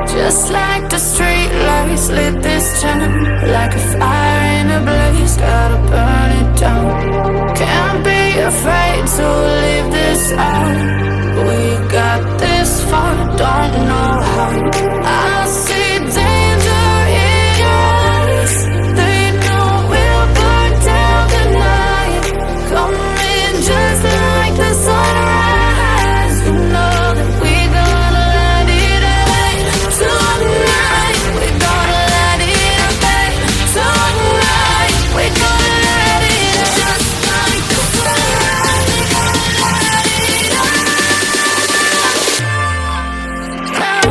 Just like the street lights lit this town, like a fire in a blaze, gotta burn it down. Can't be afraid to leave this out. We got this far, don't know how. I see danger in your eyes. They know we'll burn down the night. Coming just like the sunrise. You know that we gonna let it out tonight. We gonna let it out tonight. We gonna let it out just like the sunrise. We gonna let it out now.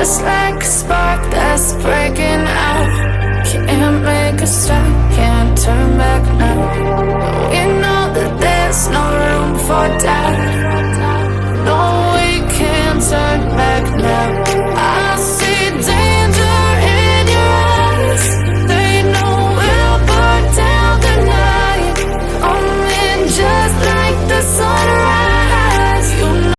Just like a spark that's breaking out. Can't make a stop, can't turn back now. We know that there's no room for doubt.